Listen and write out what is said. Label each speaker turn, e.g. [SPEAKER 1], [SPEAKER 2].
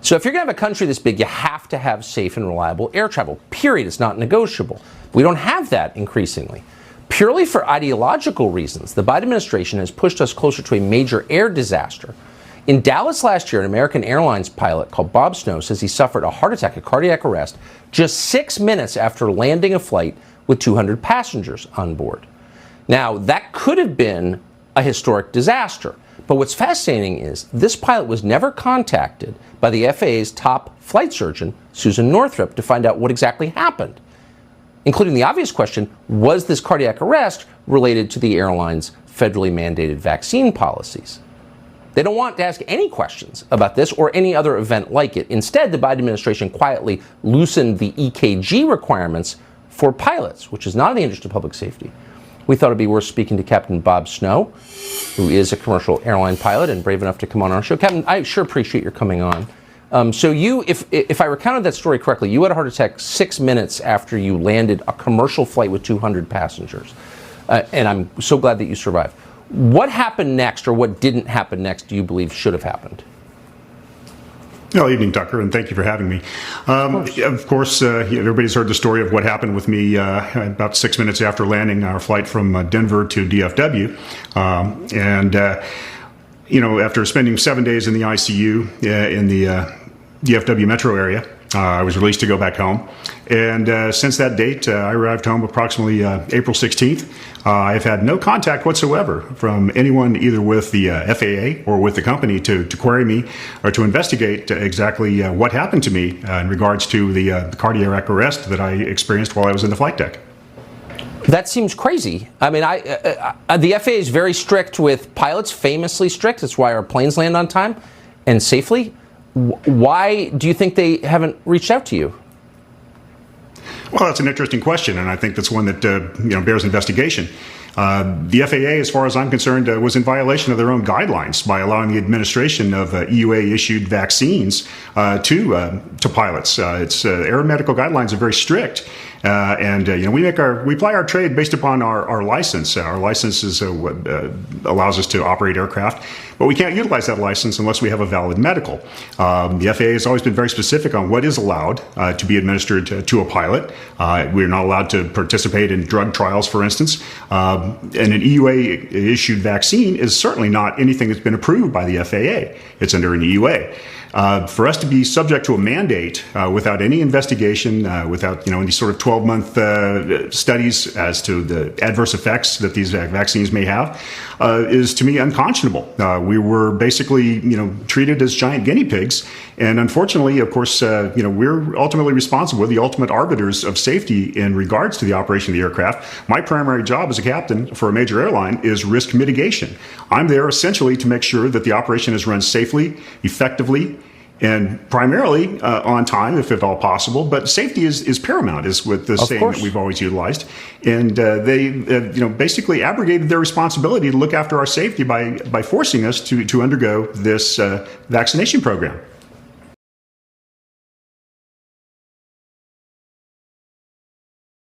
[SPEAKER 1] So if you're going to have a country this big, you have to have safe and reliable air travel, period. It's not negotiable. We don't have that increasingly. Purely for ideological reasons, the Biden administration has pushed us closer to a major air disaster. In Dallas last year, an American Airlines pilot called Bob Snow says he suffered a heart attack, a cardiac arrest, just 6 minutes after landing a flight with 200 passengers on board. Now, that could have been a historic disaster. But what's fascinating is this pilot was never contacted by the FAA's top flight surgeon, Susan Northrup, to find out what exactly happened, including the obvious question, was this cardiac arrest related to the airline's federally mandated vaccine policies? They don't want to ask any questions about this or any other event like it. Instead, the Biden administration quietly loosened the EKG requirements for pilots, which is not in the interest of public safety. We thought it'd be worth speaking to Captain Bob Snow, who is a commercial airline pilot and brave enough to come on our show. Captain, I sure appreciate your coming on. So you, if I recounted that story correctly, you had a heart attack 6 minutes after you landed a commercial flight with 200 passengers. And I'm so glad that you survived. What happened next, or what didn't happen next, do you believe should have happened?
[SPEAKER 2] Well, evening, Tucker, and thank you for having me. Of course, everybody's heard the story of what happened with me about 6 minutes after landing our flight from Denver to DFW. After spending 7 days in the ICU in the DFW metro area, I was released to go back home. And since that date, I arrived home approximately April 16th. I've had no contact whatsoever from anyone, either with the FAA or with the company, to query me or to investigate exactly what happened to me in regards to the cardiac arrest that I experienced while I was in the flight deck.
[SPEAKER 1] That seems crazy. I mean, the FAA is very strict with pilots, famously strict. That's why our planes land on time and safely. Why do you think they haven't reached out to you?
[SPEAKER 2] Well, that's an interesting question, and I think that's one that bears investigation. The FAA, as far as I'm concerned, was in violation of their own guidelines by allowing the administration of EUA-issued vaccines to pilots. Aeromedical guidelines are very strict, we ply our trade based upon our license. Our license is what allows us to operate aircraft, but we can't utilize that license unless we have a valid medical. The FAA has always been very specific on what is allowed to be administered to a pilot. We're not allowed to participate in drug trials, for instance. And an EUA-issued vaccine is certainly not anything that's been approved by the FAA. It's under an EUA. For us to be subject to a mandate without any investigation, without any sort of 12-month studies as to the adverse effects that these vaccines may have, is to me unconscionable. We were basically treated as giant guinea pigs, and unfortunately, of course, we're ultimately responsible. We're the ultimate arbiters of safety in regards to the operation of the aircraft. My primary job as a captain for a major airline is risk mitigation. I'm there essentially to make sure that the operation is run safely, effectively, and primarily on time, if at all possible. But safety is paramount, is what the saying that we've always utilized. And they basically abrogated their responsibility to look after our safety by forcing us to undergo this vaccination program.